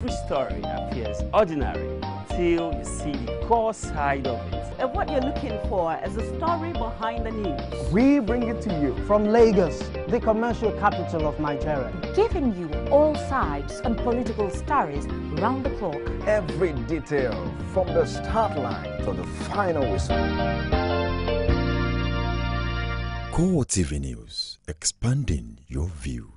Every story appears ordinary until you see the core side of it. And what you're looking for is the story behind the news. We bring it to you from Lagos, the commercial capital of Nigeria. Giving you all sides and political stories round the clock. Every detail from the start line to the final whistle. CoreTV News, expanding your view.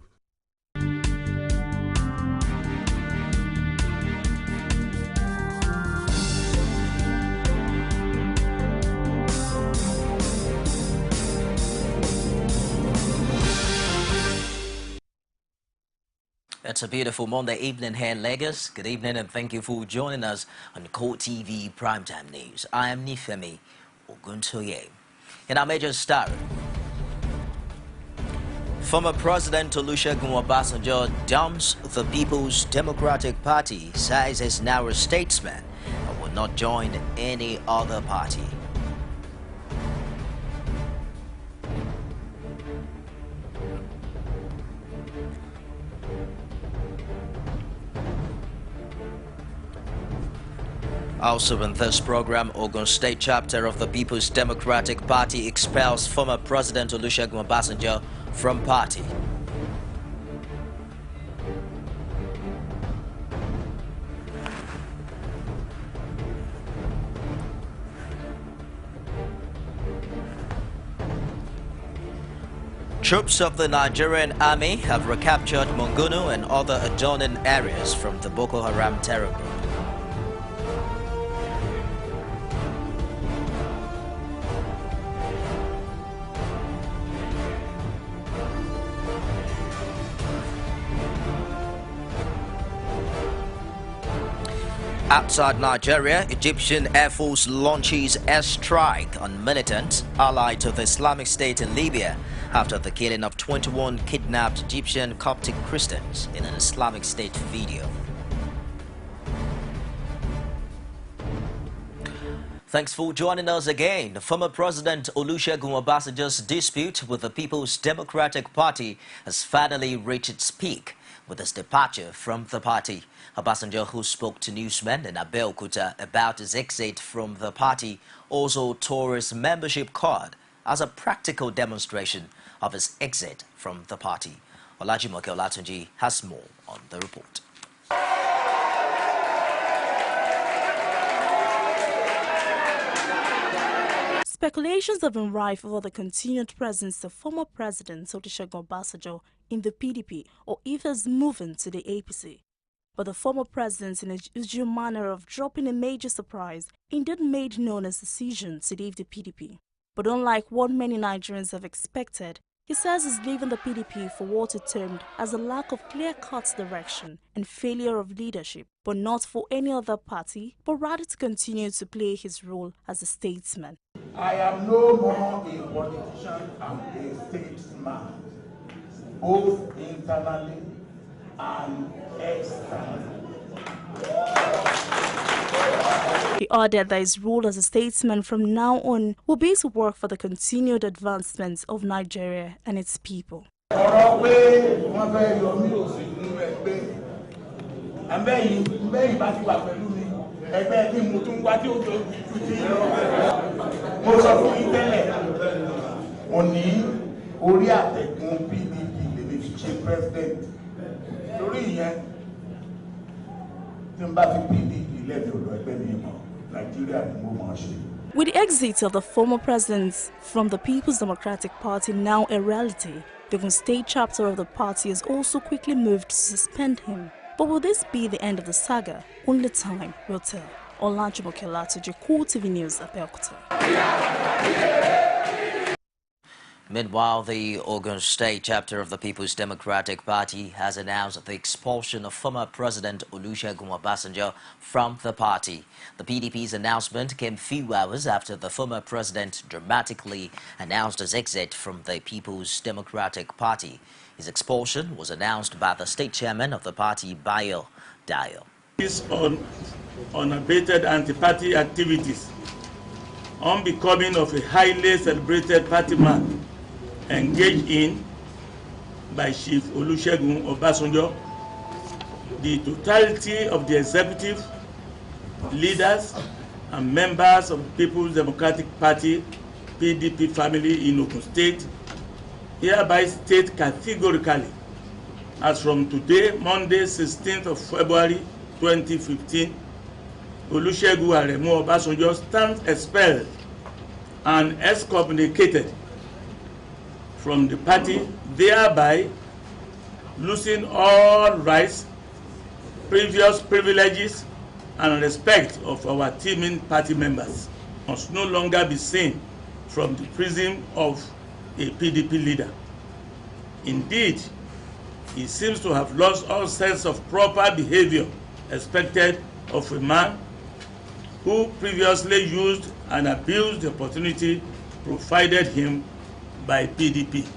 It's a beautiful Monday evening here in Lagos. Good evening and thank you for joining us on CoreTV Primetime News. I am Nifemi Oguntoye. In our major story, former President Olusegun Obasanjo dumps the People's Democratic Party, says he's now a statesman and will not join any other party. Also in this program, Ogun State chapter of the People's Democratic Party expels former President Olusegun Obasanjo from party. Troops of the Nigerian army have recaptured Mongunu and other adjoining areas from the Boko Haram terror group. Outside Nigeria, Egyptian Air Force launches airstrike on militants allied to the Islamic State in Libya after the killing of 21 kidnapped Egyptian Coptic Christians in an Islamic State video. Thanks for joining us again. Former President Olusegun Obasanjo's dispute with the People's Democratic Party has finally reached its peak with his departure from the party. Obasanjo, who spoke to newsmen in Abeokuta about his exit from the party, also tore his membership card as a practical demonstration of his exit from the party. Olajimoke Olatunji has more on the report. Speculations have been rife over the continued presence of former President Olusegun Obasanjo in the PDP or if he's moving to the APC. But the former president, in a usual manner of dropping a major surprise, indeed made known his decision to leave the PDP. But unlike what many Nigerians have expected, he says he's leaving the PDP for what he termed as a lack of clear-cut direction and failure of leadership, but not for any other party, but rather to continue to play his role as a statesman. I am no more a politician, I'm a statesman, both internally and externally. He added that his role as a statesman from now on will be to work for the continued advancement of Nigeria and its people. With the exit of the former president from the People's Democratic Party now a reality, the Ogun State chapter of the party has also quickly moved to suspend him. But will this be the end of the saga? Only time will tell. Olajimoke Olatunji, CoreTV News, Abeokuta. Meanwhile, the Ogun State chapter of the People's Democratic Party has announced the expulsion of former President Olusegun Obasanjo from the party. The PDP's announcement came few hours after the former president dramatically announced his exit from the People's Democratic Party. His expulsion was announced by the state chairman of the party, Bayo Dayo. On unabated anti-party activities, unbecoming of a highly celebrated party man, engaged in by Chief Olusegun Obasanjo the totality of the executive, leaders, and members of the People's Democratic Party, PDP family in Ogun State hereby state categorically, as from today, Monday, 16th of February 2015, Olusegun Aremu Obasanjo stands expelled and excommunicated from the party, thereby losing all rights, previous privileges, and respect of our teaming party members. Must no longer be seen from the prism of a PDP leader. Indeed, he seems to have lost all sense of proper behavior expected of a man who previously used and abused the opportunity provided him by PDP.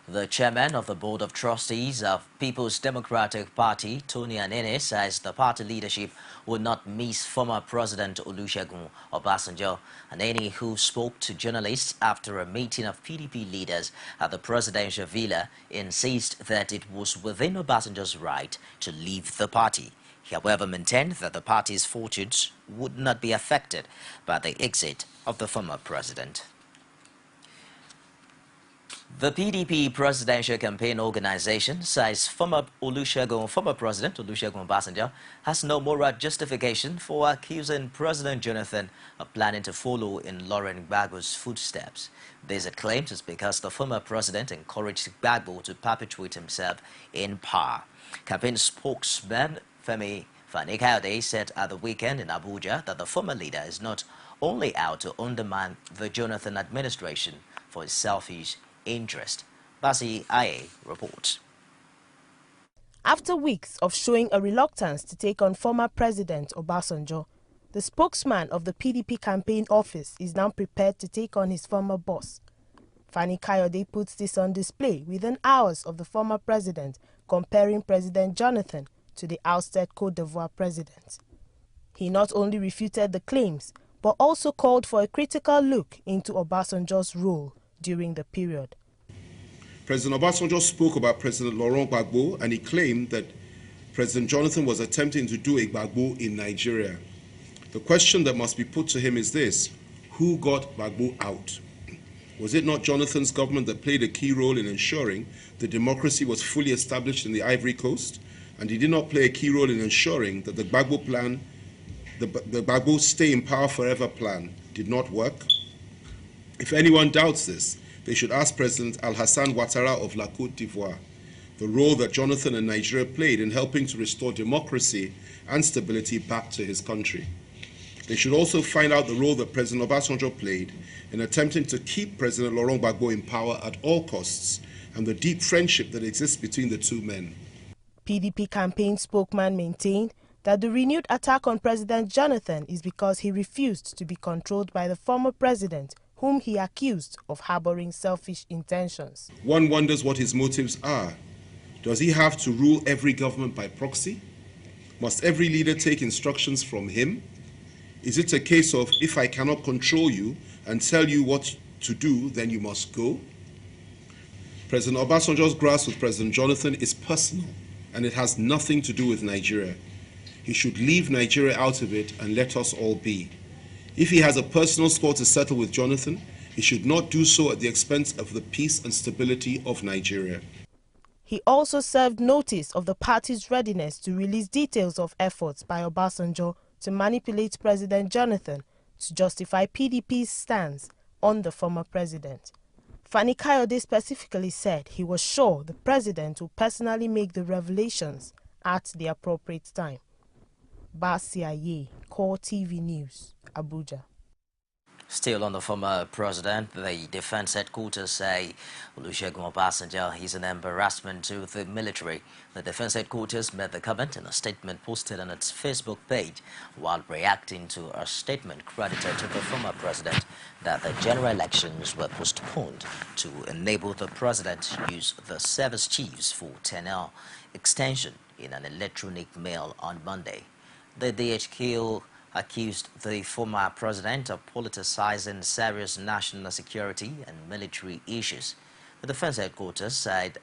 The chairman of the Board of Trustees of People's Democratic Party, Tony Anene, says the party leadership would not miss former President Olusegun Obasanjo. Anene, who spoke to journalists after a meeting of PDP leaders at the presidential villa, insisted that it was within Obasanjo's right to leave the party. He, however, maintained that the party's fortunes would not be affected by the exit of the former president. The PDP Presidential Campaign Organization says former President Olusegun Obasanjo has no moral justification for accusing President Jonathan of planning to follow in Laurent Gbagbo's footsteps. This, it claims, is because the former president encouraged Gbagbo to perpetuate himself in power. Campaign spokesman Fani Kayode said at the weekend in Abuja that the former leader is not only out to undermine the Jonathan administration for his selfish interest. Basi Aye reports. After weeks of showing a reluctance to take on former President Obasanjo, the spokesman of the PDP campaign office is now prepared to take on his former boss. Fani Kayode puts this on display within hours of the former president comparing President Jonathan to the ousted Côte d'Ivoire president. He not only refuted the claims, but also called for a critical look into Obasanjo's role during the period. President Obasanjo spoke about President Laurent Gbagbo, and he claimed that President Jonathan was attempting to do a Gbagbo in Nigeria. The question that must be put to him is this: who got Gbagbo out? Was it not Jonathan's government that played a key role in ensuring that democracy was fully established in the Ivory Coast? And he did not play a key role in ensuring that the Gbagbo plan, the Gbagbo stay in power forever plan, did not work? If anyone doubts this, they should ask President Al-Hassan Ouattara of La Côte d'Ivoire the role that Jonathan and Nigeria played in helping to restore democracy and stability back to his country. They should also find out the role that President Obasanjo played in attempting to keep President Laurent Gbagbo in power at all costs, and the deep friendship that exists between the two men. PDP campaign spokesman maintained that the renewed attack on President Jonathan is because he refused to be controlled by the former president, whom he accused of harboring selfish intentions. One wonders what his motives are. Does he have to rule every government by proxy? Must every leader take instructions from him? Is it a case of, if I cannot control you and tell you what to do, then you must go? President Obasanjo's grasp with President Jonathan is personal, and it has nothing to do with Nigeria. He should leave Nigeria out of it and let us all be. If he has a personal score to settle with Jonathan, he should not do so at the expense of the peace and stability of Nigeria. He also served notice of the party's readiness to release details of efforts by Obasanjo to manipulate President Jonathan to justify PDP's stance on the former president. Fani Kayode specifically said he was sure the president will personally make the revelations at the appropriate time. Basiaye, CoreTV News, Abuja. Still on the former president, the defense headquarters say Olusegun Obasanjo is an embarrassment to the military. The defense headquarters made the comment in a statement posted on its Facebook page while reacting to a statement credited to the former president that the general elections were postponed to enable the president to use the service chiefs for tenure extension in an electronic mail on Monday. The DHQ accused the former president of politicizing serious national security and military issues. The defense headquarters said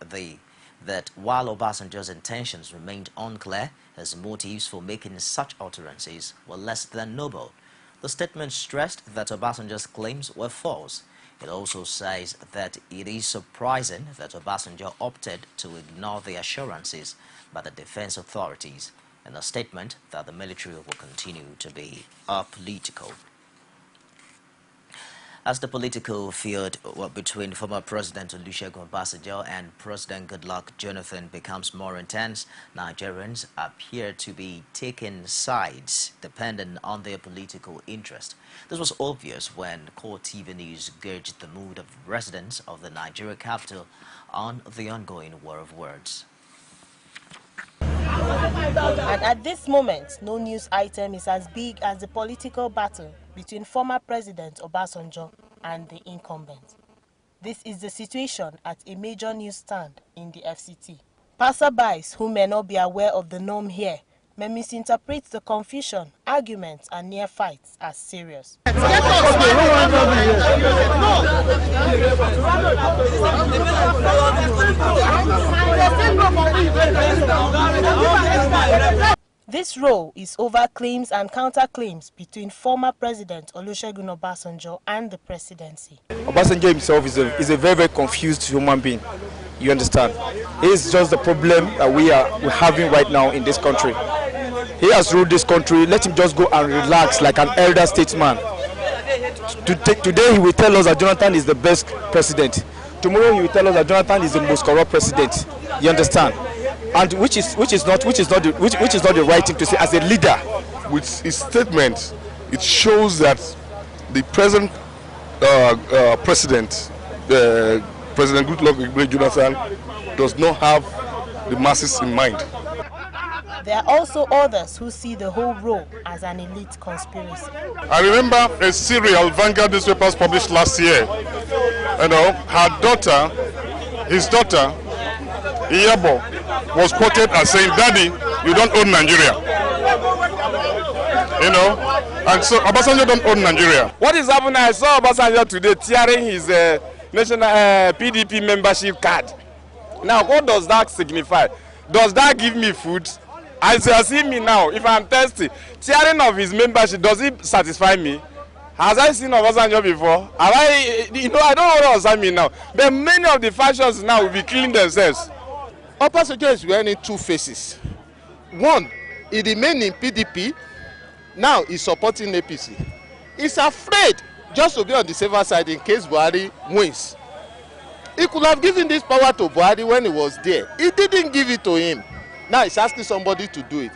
that while Obasanjo's intentions remained unclear, his motives for making such utterances were less than noble. The statement stressed that Obasanjo's claims were false. It also says that it is surprising that Obasanjo opted to ignore the assurances by the defense authorities, in a statement that the military will continue to be apolitical. As the political feud between former President Olusegun Obasanjo and President Goodluck Jonathan becomes more intense, Nigerians appear to be taking sides depending on their political interest. This was obvious when CoreTV News gauged the mood of residents of the Nigeria capital on the ongoing war of words. And at this moment, no news item is as big as the political battle between former President Obasanjo and the incumbent. This is the situation at a major newsstand in the FCT. Passerbys who may not be aware of the norm here may misinterpret the confusion, arguments, and near fights as serious. This row is over claims and counterclaims between former President Olusegun Obasanjo and the presidency. Obasanjo himself is a very, very confused human being. You understand? It's just the problem that we're having right now in this country. He has ruled this country. Let him just go and relax like an elder statesman. Today he will tell us that Jonathan is the best president. Tomorrow he will tell us that Jonathan is the most corrupt president. You understand? And which is not the right thing to say as a leader. With his statement, it shows that the present president, President Goodluck Jonathan, does not have the masses in mind. There are also others who see the whole row as an elite conspiracy. I remember a serial Vanguard newspapers published last year. You know, his daughter, Iyabo, was quoted as saying, "Daddy, you don't own Nigeria." You know, and so Obasanjo don't own Nigeria. What is happening? I saw Obasanjo today tearing his national PDP membership card. Now, what does that signify? Does that give me food? As you see me now, if I'm thirsty, tearing of his membership, does it satisfy me? Has I seen Obasanjo before? I don't know what Obasanjo mean now. But many of the factions now will be killing themselves. Obasanjo is wearing two faces. One, he remained in PDP. Now he's supporting APC. He's afraid just to be on the safer side in case Buhari wins. He could have given this power to Buhari when he was there. He didn't give it to him. Now he's asking somebody to do it.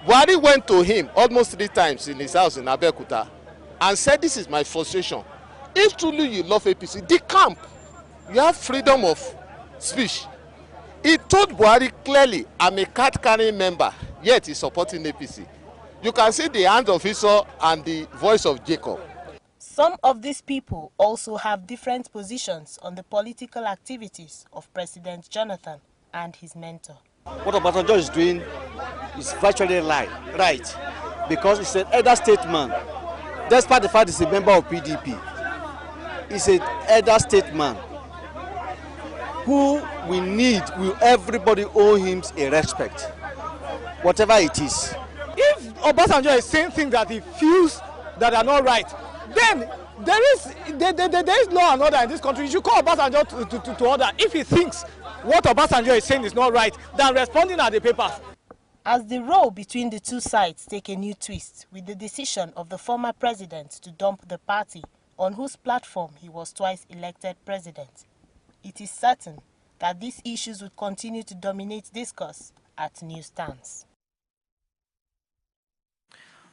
Buhari went to him almost 3 times in his house in Abeokuta and said, "This is my frustration. If truly you love APC, decamp. You have freedom of speech." He told Buhari clearly, "I'm a card-carrying member, yet he's supporting APC." You can see the hand of Esau and the voice of Jacob. Some of these people also have different positions on the political activities of President Jonathan and his mentor. What Obasanjo is doing is virtually right, because he's an elder statesman. Despite the fact he's a member of PDP, he's an elder statesman who will everybody owe him a respect, whatever it is. If Obasanjo is saying things that he feels that are not right, then there is law and order in this country. You should call Obasanjo to order if he thinks what Obasanjo is saying is not right than responding at the papers. As the row between the two sides take a new twist with the decision of the former president to dump the party on whose platform he was twice elected president, it is certain that these issues would continue to dominate discourse at newsstands.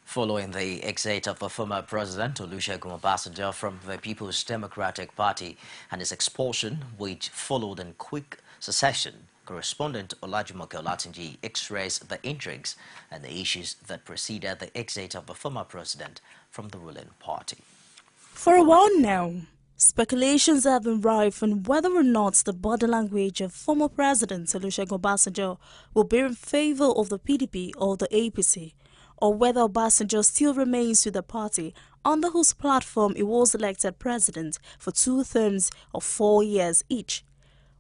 Following the exit of the former President Olusegun Obasanjo from the People's Democratic Party and his expulsion, which followed in quick succession, correspondent Olajumoke Olatunji x-rays the intrigues and the issues that preceded the exit of the former president from the ruling party. For a while now, speculations have been rife on whether or not the body language of former President Olusegun Obasanjo will be in favor of the PDP or the APC, or whether Obasanjo still remains with the party under whose platform he was elected president for 2 terms of 4 years each.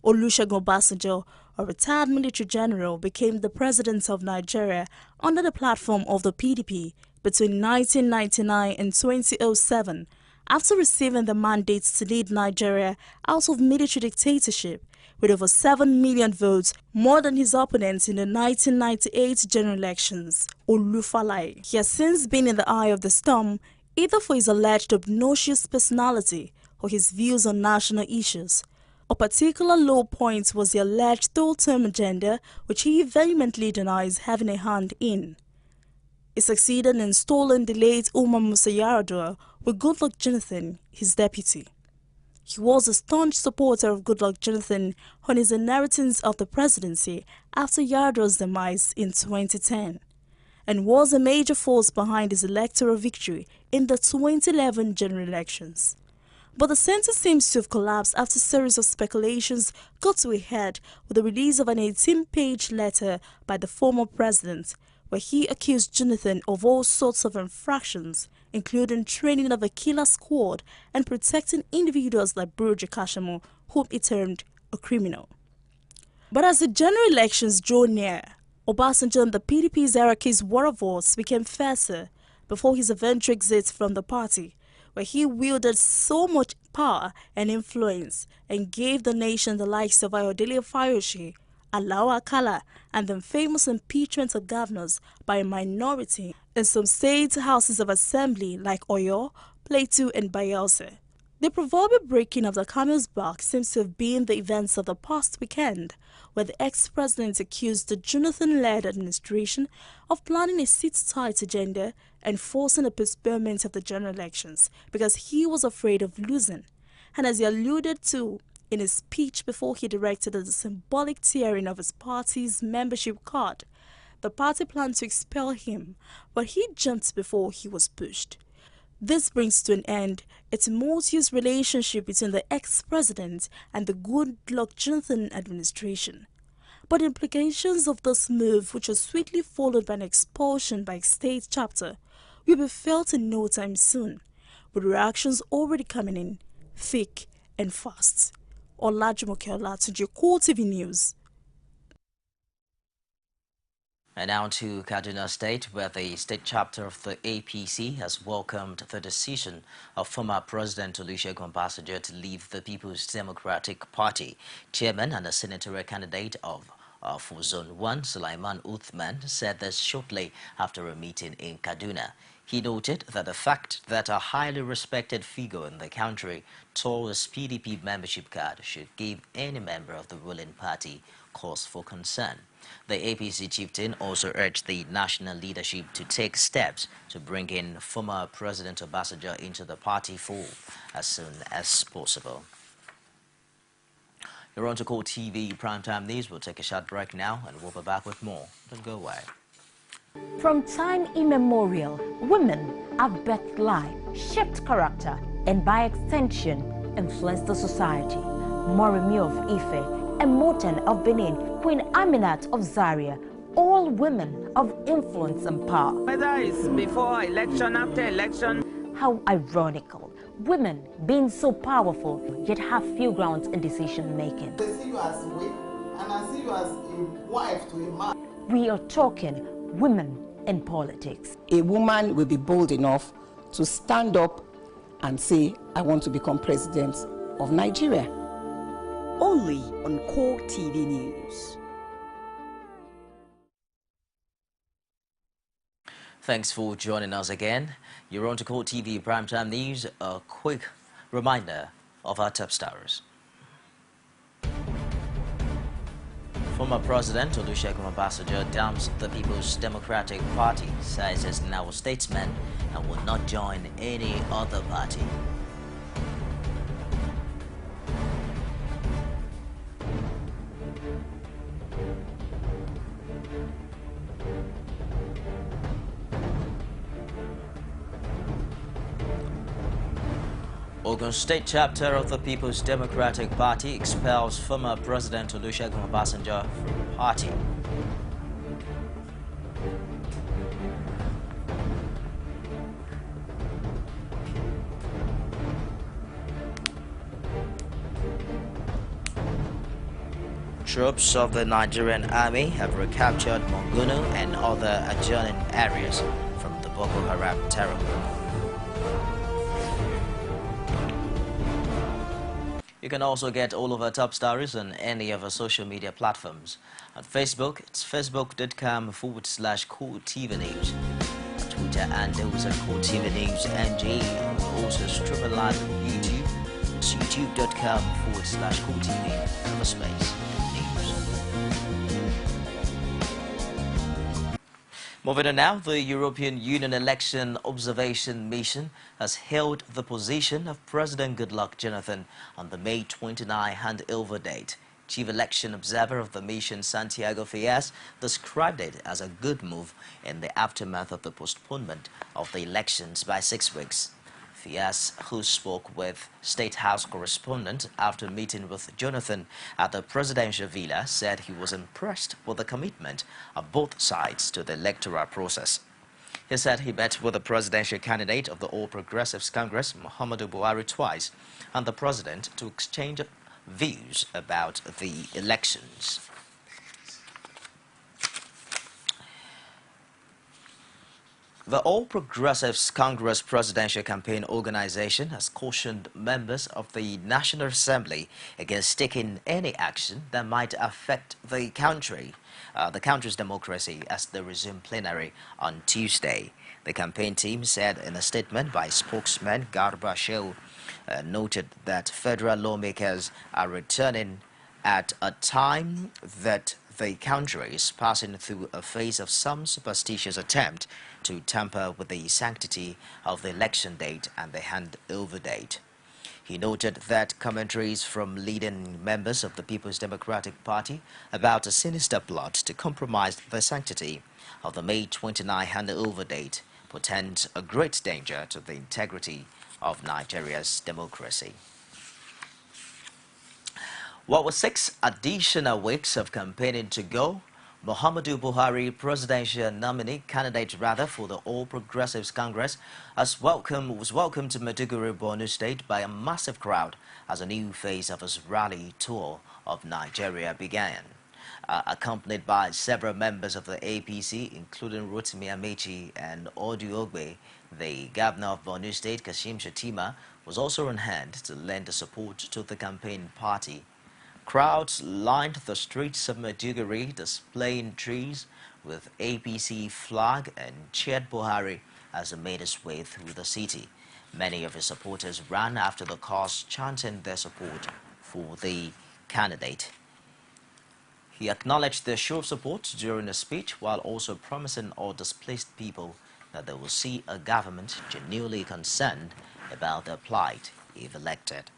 Olusegun Obasanjo, a retired military general, became the president of Nigeria under the platform of the PDP between 1999 and 2007, after receiving the mandate to lead Nigeria out of military dictatorship with over 7 million votes, more than his opponents in the 1998 general elections, Olufalaye. He has since been in the eye of the storm, either for his alleged obnoxious personality or his views on national issues. A particular low point was the alleged third-term agenda, which he vehemently denies having a hand in. He succeeded in installing the late Umar Musa Yar'Adua with Goodluck Jonathan, his deputy. He was a staunch supporter of Goodluck Jonathan on his inheritance of the presidency after Yar'Adua's demise in 2010, and was a major force behind his electoral victory in the 2011 general elections. But the center seems to have collapsed after a series of speculations got to a head with the release of an 18-page letter by the former president, where he accused Jonathan of all sorts of infractions, including training of a killer squad and protecting individuals like Buruji Kashamo, whom he termed a criminal. But as the general elections drew near, Obasanjo and the PDP's hierarchy's war of words became fiercer before his eventual exit from the party, where he wielded so much power and influence and gave the nation the likes of Ayodele Fayose, Alao Akala, and the famous impeachment of governors by a minority in some state houses of assembly like Oyo, Plateau, and Bayelsa. The proverbial breaking of the camel's back seems to have been the events of the past weekend, where the ex-president accused the Jonathan-led administration of planning a seat-tight agenda and forcing a postponement of the general elections because he was afraid of losing. And as he alluded to in his speech before he directed the symbolic tearing of his party's membership card, the party planned to expel him, but he jumped before he was pushed. This brings to an end a tumultuous relationship between the ex-president and the Goodluck Jonathan administration. But the implications of this move, which was swiftly followed by an expulsion by a state chapter, will be felt in no time soon, with reactions already coming in thick and fast. Olajumoke Olatunji, CoreTV News. And now to Kaduna State, where the state chapter of the APC has welcomed the decision of former President Olusegun Obasanjo to leave the People's Democratic Party. Chairman and a senatorial candidate for Zone 1, Sulaiman Uthman, said this shortly after a meeting in Kaduna. He noted that the fact that a highly respected figure in the country tore his PDP membership card should give any member of the ruling party cause for concern. The APC chieftain also urged the national leadership to take steps to bring in former President Obasanjo into the party fold as soon as possible. You're on to CoreTV Primetime News. We'll take a short break now and we'll be back with more. Don't go away. From time immemorial, women have birthed life, shaped character, and by extension, influenced the society. Moremi of Ife, Emoten of Benin, Queen Aminat of Zaria, all women of influence and power. Whether it's before election, after election. How ironical, women being so powerful yet have few grounds in decision making. They see you as a wife, and I see you as a wife to a man. We are talking women in politics. A woman will be bold enough to stand up and say, I want to become president of Nigeria. Only on CoreTV News. Thanks for joining us again. You're on to CoreTV Primetime News. A quick reminder of our top stars. Former President Olusegun Obasanjo dumps the People's Democratic Party, says he's now a statesman and will not join any other party. Ogun State chapter of the People's Democratic Party expels former President Olusegun Obasanjo from party. Troops of the Nigerian army have recaptured Monguno and other adjoining areas from the Boko Haram terror group. You can also get all of our top stories on any of our social media platforms. On Facebook, it's facebook.com/CoreTV News. On Twitter, and those are CoreTV News NG. We also stream live on YouTube. It's youtube.com/CoreTV /news. Moving on now, the European Union Election Observation Mission has held the position of President Goodluck Jonathan on the May 29 handover date. Chief Election Observer of the mission, Santiago Fias, described it as a good move in the aftermath of the postponement of the elections by 6 weeks. Fias, who spoke with State House correspondent after meeting with Jonathan at the presidential villa, said he was impressed with the commitment of both sides to the electoral process. He said he met with the presidential candidate of the All Progressives Congress, Muhammadu Buhari, twice, and the president to exchange views about the elections. The All Progressives Congress Presidential Campaign Organization has cautioned members of the National Assembly against taking any action that might affect the country's democracy as they resume plenary on Tuesday. The campaign team said in a statement by spokesman Garba Shehu, noted that federal lawmakers are returning at a time that the country is passing through a phase of some superstitious attempt to tamper with the sanctity of the election date and the handover date. He noted that commentaries from leading members of the People's Democratic Party about a sinister plot to compromise the sanctity of the May 29 handover date portends a great danger to the integrity of Nigeria's democracy. Well, with 6 additional weeks of campaigning to go, Muhammadu Buhari, presidential candidate for the All Progressives Congress, was welcomed to Maiduguri, Borno State by a massive crowd as a new phase of his rally tour of Nigeria began. Accompanied by several members of the APC, including Rotimi Amechi and Odu Ogbe, the governor of Borno State, Kashim Shettima, was also on hand to lend support to the campaign party. Crowds lined the streets of Maiduguri, displaying trees with APC flag, and cheered Buhari as he made his way through the city. Many of his supporters ran after the cars, chanting their support for the candidate. He acknowledged their show of support during a speech, while also promising all displaced people that they will see a government genuinely concerned about their plight if elected.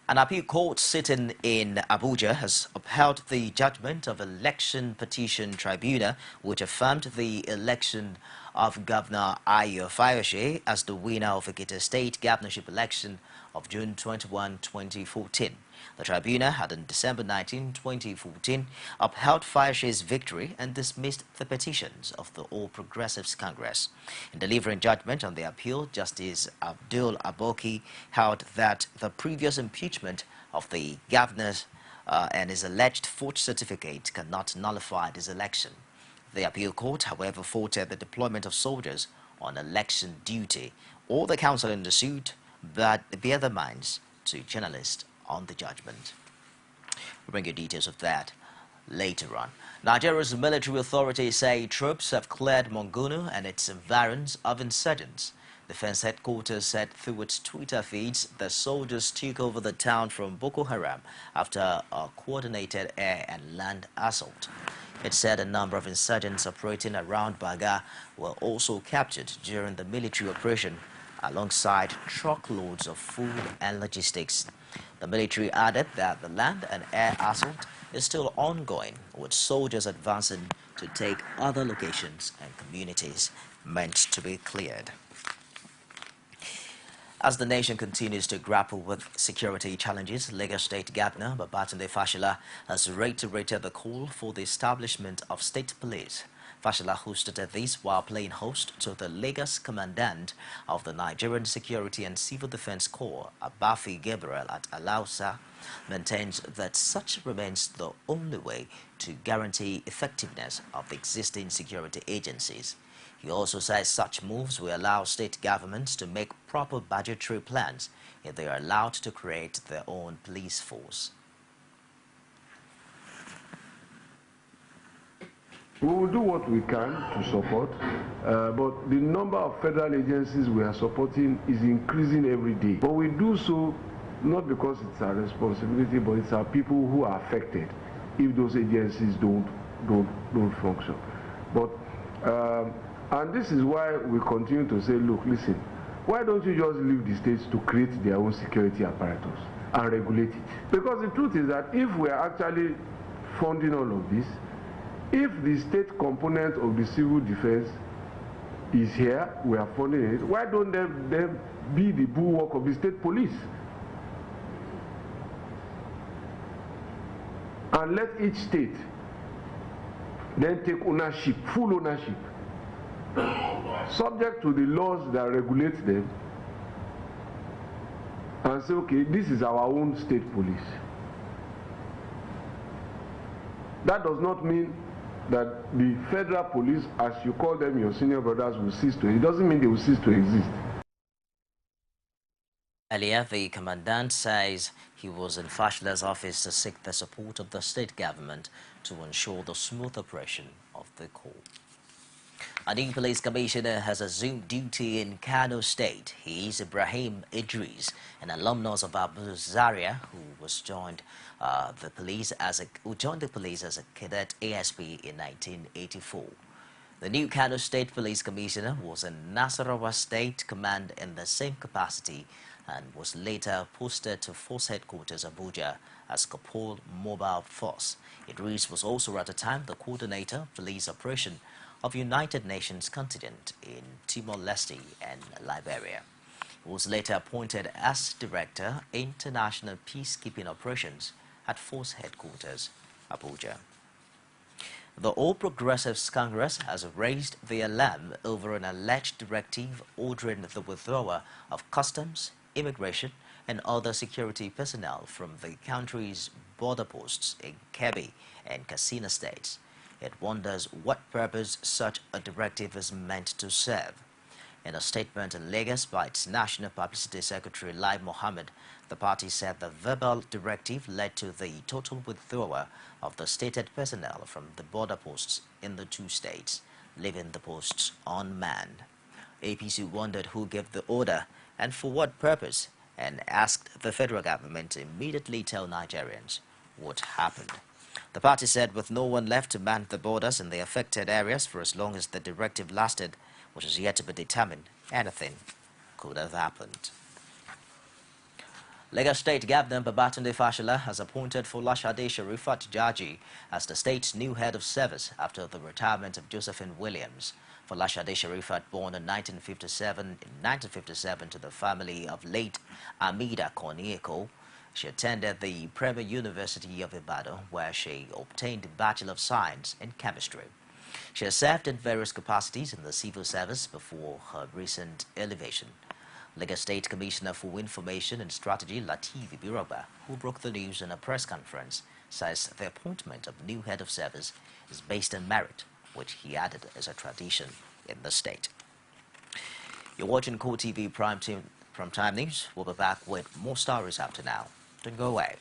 An appeal court sitting in Abuja has upheld the judgment of Election Petition Tribunal, which affirmed the election of Governor Ayo Fayose as the winner of Ekiti State governorship election of June 21, 2014. The tribunal had on December 19, 2014 upheld Fayose's victory and dismissed the petitions of the All Progressives Congress. In delivering judgment on the appeal, Justice Abdul Aboki held that the previous impeachment of the governor and his alleged forged certificate cannot nullify this election. The appeal court, however, faulted the deployment of soldiers on election duty. All the counsel in the suit but bear their minds to journalists on the judgment. We'll bring you details of that later on. Nigeria's military authorities say troops have cleared Monguno and its environs of insurgents. Defense headquarters said through its Twitter feeds that soldiers took over the town from Boko Haram after a coordinated air and land assault. It said a number of insurgents operating around Baga were also captured during the military operation, alongside truckloads of food and logistics. The military added that the land and air assault is still ongoing, with soldiers advancing to take other locations and communities meant to be cleared. As the nation continues to grapple with security challenges, Lagos State Governor Babatunde Fashola has reiterated the call for the establishment of state police. Fashola hosted this while playing host to the Lagos Commandant of the Nigerian Security and Civil Defense Corps, Abafi Gabriel at Alausa, maintains that such remains the only way to guarantee effectiveness of the existing security agencies. He also says such moves will allow state governments to make proper budgetary plans if they are allowed to create their own police force. We will do what we can to support, but the number of federal agencies we are supporting is increasing every day. But we do so not because it's our responsibility, but it's our people who are affected if those agencies don't function. But and this is why we continue to say, look, listen, why don't you just leave the states to create their own security apparatus and regulate it? Because the truth is that if we are actually funding all of this, if the state component of the civil defense is here, we are funding it, why don't they be the bulwark of the state police? And let each state then take ownership, full ownership, subject to the laws that regulate them, and say, okay, this is our own state police. That does not mean that the federal police, as you call them, your senior brothers, will cease to. It doesn't mean they will cease to exist. Earlier, the commandant says he was in Fashola's office to seek the support of the state government to ensure the smooth operation of the corps. A new police commissioner has assumed duty in Kano State. He is Ibrahim Idris, an alumnus of Abu Zaria, who joined the police as a cadet ASP in 1984. The new Kano State Police Commissioner was in Nasarawa State Command in the same capacity and was later posted to Force Headquarters Abuja as Corporal Mobile Force. Idris was also at the time the coordinator of police operation of United Nations contingent in Timor-Leste and Liberia. He was later appointed as Director, International Peacekeeping Operations at Force Headquarters, Abuja. The All Progressives Congress has raised the alarm over an alleged directive ordering the withdrawal of customs, immigration, and other security personnel from the country's border posts in Kebbi and Katsina states. It wonders what purpose such a directive is meant to serve. In a statement in Lagos by its National Publicity Secretary Lai Mohammed, the party said the verbal directive led to the total withdrawal of the stated personnel from the border posts in the two states, leaving the posts unmanned. APC wondered who gave the order and for what purpose, and asked the federal government to immediately tell Nigerians what happened. The party said with no one left to man the borders in the affected areas for as long as the directive lasted, which is yet to be determined, anything could have happened. Lagos State Governor Babatunde Fashola has appointed Folashade Sherifat Jaji as the state's new head of service after the retirement of Josephine Williams. Folashade Sherifat, born in 1957 to the family of late Amida Konieko. She attended the Premier University of Ibadan, where she obtained a Bachelor of Science in Chemistry. She has served in various capacities in the civil service before her recent elevation. Lagos State Commissioner for Information and Strategy Lateef Ibiroba, who broke the news in a press conference, says the appointment of new head of service is based on merit, which he added is a tradition in the state. You're watching CoreTV Prime Time News. We'll be back with more stories after now. Don't go away.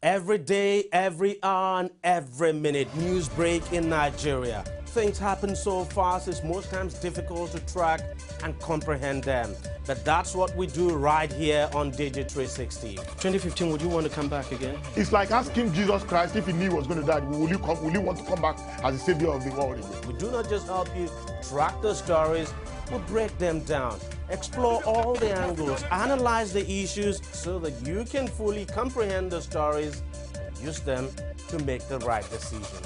Every day, every hour, and every minute, news break in Nigeria. Things happen so fast, it's most times difficult to track and comprehend them. But that's what we do right here on Digit 360. 2015, would you want to come back again? It's like asking Jesus Christ if he knew he was going to die, will you want to come back as the savior of the world again? We do not just help you track the stories, we break them down, explore all the angles, analyze the issues so that you can fully comprehend the stories and use them to make the right decisions.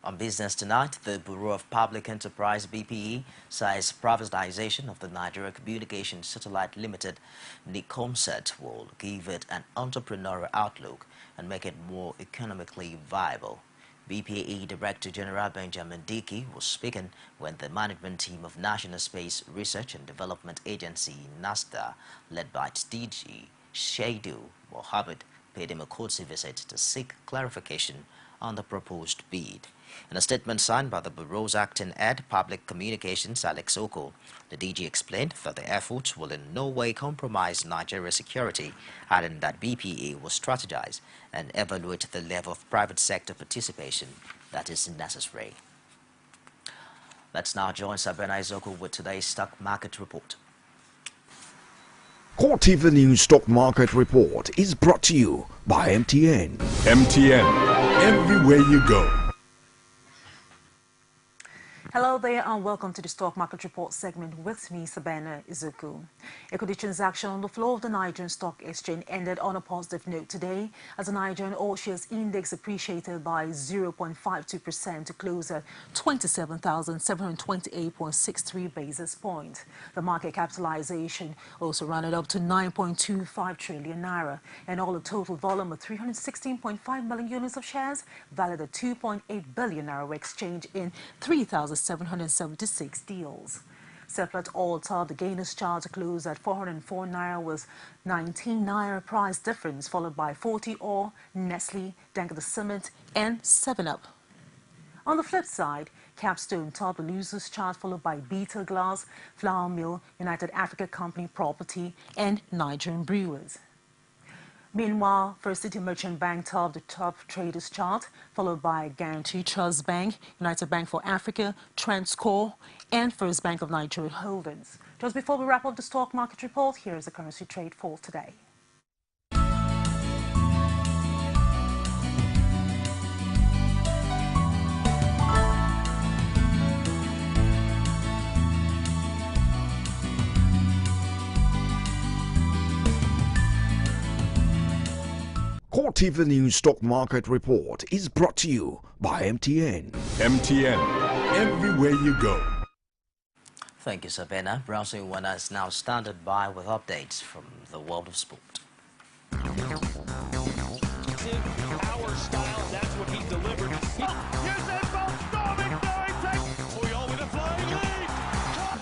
On business tonight, the Bureau of Public Enterprise (BPE) says privatization of the Nigeria Communications Satellite Limited, NICOMSAT, will give it an entrepreneurial outlook and make it more economically viable. BPE Director General Benjamin Dickey was speaking when the management team of National Space Research and Development Agency (NASDA), led by its DG Shaidu Mohammed, paid him a courtesy visit to seek clarification on the proposed bid. In a statement signed by the Bureau's acting head, Public Communications, Alex Oko, the DG explained that the efforts will in no way compromise Nigeria's security, adding that BPE will strategize and evaluate the level of private sector participation that is necessary. Let's now join Sabena Izoko with today's stock market report. CoreTV News Stock Market Report is brought to you by MTN. MTN, everywhere you go. Hello there and welcome to the Stock Market Report segment with me, Sabena Izuku. Equity transaction on the floor of the Nigerian Stock Exchange ended on a positive note today as the Nigerian All Shares Index appreciated by 0.52% to close at 27,728.63 basis points. The market capitalization also rounded up to 9.25 trillion naira, and all the total volume of 316.5 million units of shares valued at 2.8 billion naira were exchanged in 3,776 deals. Separate all-top, the gainers chart closed at 404 naira with 19 naira price difference, followed by 40 Oil, Nestle, Dank the Cement, and 7-Up. On the flip side, Capstone topped the losers chart, followed by Beta Glass, Flour Mill, United Africa Company Property, and Nigerian Brewers. Meanwhile, First City Merchant Bank topped the top traders chart, followed by Guarantee Trust Bank, United Bank for Africa, Transcorp, and First Bank of Nigeria Holdings. Just before we wrap up the stock market report, here is the currency trade for today. CoreTV News Stock Market Report is brought to you by MTN. MTN, everywhere you go. Thank you, Sabena. Browsing one is now standard by with updates from the world of sport. Power style, that's what he delivered. Here's that ball, storming, Puyol with a flying lead.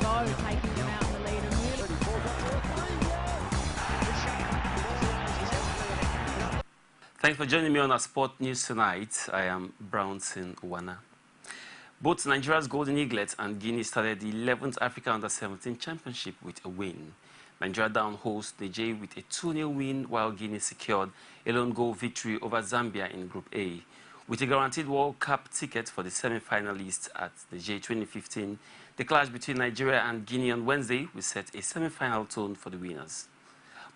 Go, taking them out in the lead. Thanks for joining me on our Sport News tonight. I am Brownson Wana. Both Nigeria's Golden Eaglets and Guinea started the 11th Africa Under-17 Championship with a win. Nigeria down host Niger with a 2-0 win, while Guinea secured a lone goal victory over Zambia in Group A. With a guaranteed World Cup ticket for the semi-finalists at Niger 2015, the clash between Nigeria and Guinea on Wednesday will set a semi-final tone for the winners.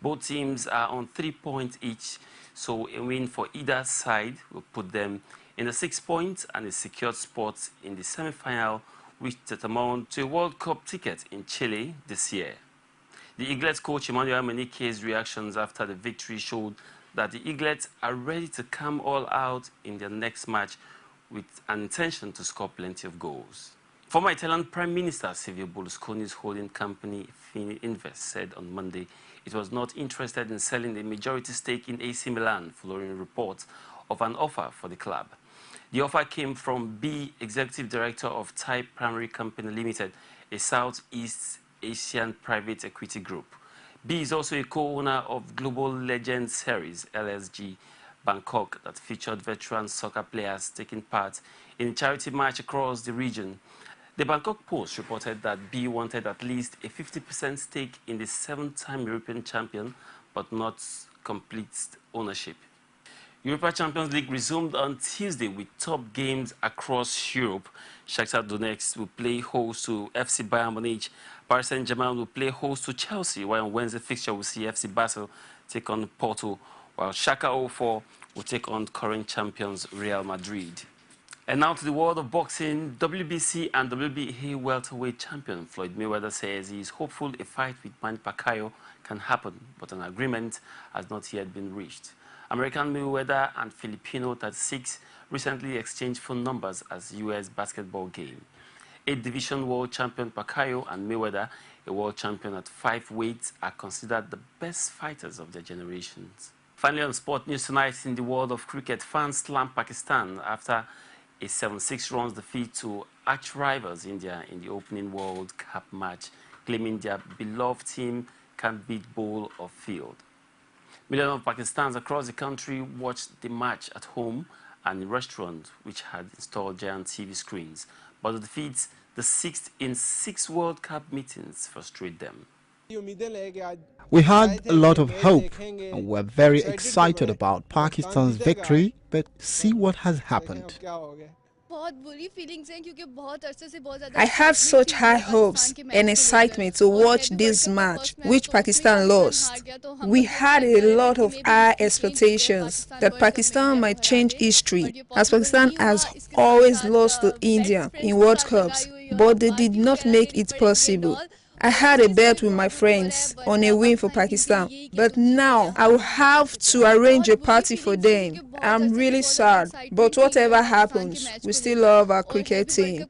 Both teams are on 3 points each, so a win for either side will put them in the 6 points and a secured spot in the semi-final, which amount to a World Cup ticket in Chile this year. The Eaglets coach Emmanuel Menike's reactions after the victory showed that the Eaglets are ready to come all out in their next match with an intention to score plenty of goals. Former Italian Prime Minister Silvio Berlusconi's holding company Fininvest said on Monday it was not interested in selling a majority stake in AC Milan following reports of an offer for the club. The offer came from B, Executive Director of Thai Primary Company Limited, a Southeast Asian private equity group. B is also a co-owner of Global Legends Series, LSG, Bangkok, that featured veteran soccer players taking part in a charity match across the region. The Bangkok Post reported that B wanted at least a 50% stake in the 7-time European champion, but not complete ownership. Europa Champions League resumed on Tuesday with top games across Europe. Shakhtar Donetsk will play host to FC Bayern Munich. Paris Saint-Germain will play host to Chelsea, while on Wednesday fixture will see FC Basel take on Porto, while Schalke 04 will take on current champions Real Madrid. And now to the world of boxing. WBC and WBA welterweight champion Floyd Mayweather says he is hopeful a fight with Manny Pacquiao can happen, but an agreement has not yet been reached. American Mayweather and Filipino 36 recently exchanged phone numbers as U.S. basketball game. 8-division world champion Pacquiao and Mayweather, a world champion at 5 weights, are considered the best fighters of their generations. Finally, on sport news tonight, in the world of cricket, fans slammed Pakistan after a 76 runs defeat to arch-rivals India in the opening World Cup match, claiming their beloved team can't beat bowl or field. Millions of Pakistanis across the country watched the match at home and in restaurants which had installed giant TV screens. But the defeats, the 6th in 6 World Cup meetings, frustrate them. We had a lot of hope and were very excited about Pakistan's victory, but see what has happened. I had such high hopes and excitement to watch this match, which Pakistan lost. We had a lot of high expectations that Pakistan might change history, as Pakistan has always lost to India in World Cups, but they did not make it possible. I had a bet with my friends on a win for Pakistan, but now I will have to arrange a party for them. I'm really sad, but whatever happens, we still love our cricket team.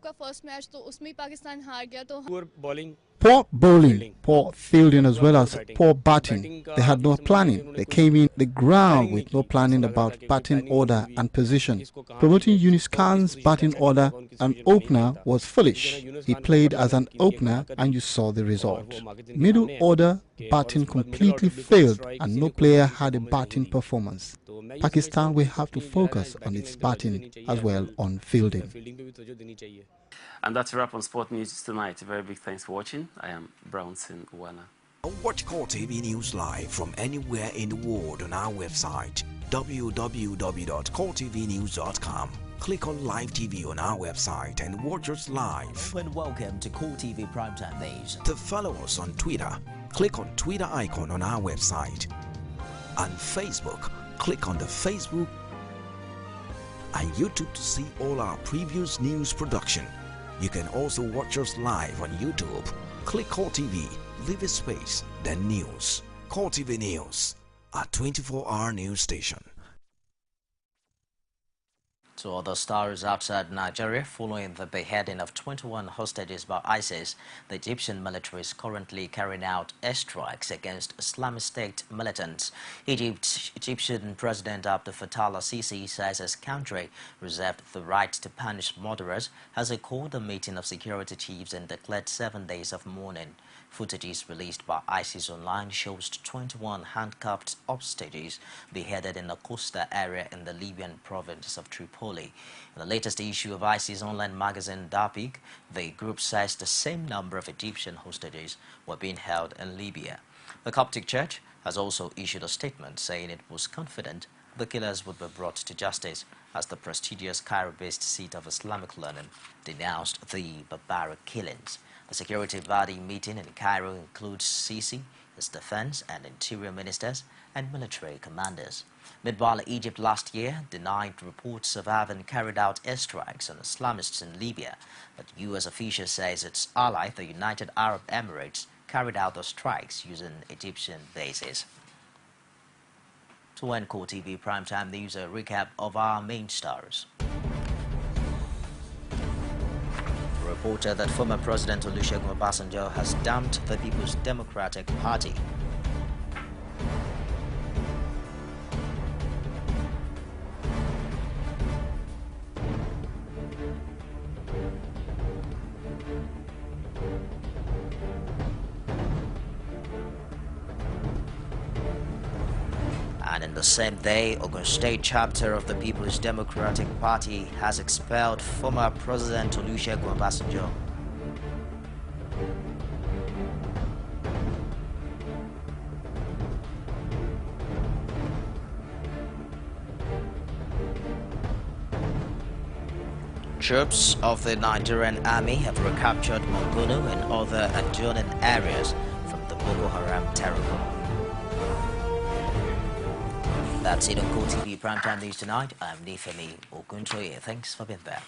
Poor bowling, poor fielding as well as poor batting. They had no planning. They came in the ground with no planning about batting order and position. Promoting Yunus Khan's batting order, an opener, was foolish. He played as an opener and you saw the result. Middle order batting completely failed and no player had a batting performance. Pakistan will have to focus on its batting as well on fielding. And that's a wrap on Sport News tonight. A very big thanks for watching. I am Brownson Wana. Watch CoreTV News live from anywhere in the world on our website www.coretvnews.com. Click on Live TV on our website and watch us live. And welcome to CoreTV Primetime News. To follow us on Twitter, click on Twitter icon on our website. On Facebook, click on the Facebook and YouTube to see all our previous news production. You can also watch us live on YouTube. Click CoreTV, leave a space, then News. CoreTV News, a 24-hour news station. To other stories outside Nigeria, following the beheading of 21 hostages by ISIS, the Egyptian military is currently carrying out airstrikes against Islamic State militants. Egyptian President Abdel Fattah al-Sisi says his country reserved the right to punish murderers as he called a meeting of security chiefs and declared 7 days of mourning. Footages released by ISIS online shows 21 handcuffed hostages beheaded in a coastal area in the Libyan province of Tripoli. In the latest issue of ISIS online magazine Dabiq, the group says the same number of Egyptian hostages were being held in Libya. The Coptic Church has also issued a statement saying it was confident the killers would be brought to justice, as the prestigious Cairo-based seat of Islamic learning denounced the barbaric killings. The security body meeting in Cairo includes Sisi, his defense and interior ministers, and military commanders. Meanwhile, Egypt last year denied reports of having carried out airstrikes on Islamists in Libya, but U.S. officials say its ally, the United Arab Emirates, carried out the strikes using Egyptian bases. To end CoreTV Primetime News, a recap of our main stars. Reported that former President Olusegun Obasanjo has dumped the People's Democratic Party. And in the same day, Ogun State chapter of the People's Democratic Party has expelled former President Olusegun Obasanjo. Troops of the Nigerian army have recaptured Mongunu and other adjoining areas from the Boko Haram terror group. That's it on CoreTV Primetime News tonight. I'm Nifemi Oguntoye. Thanks for being there.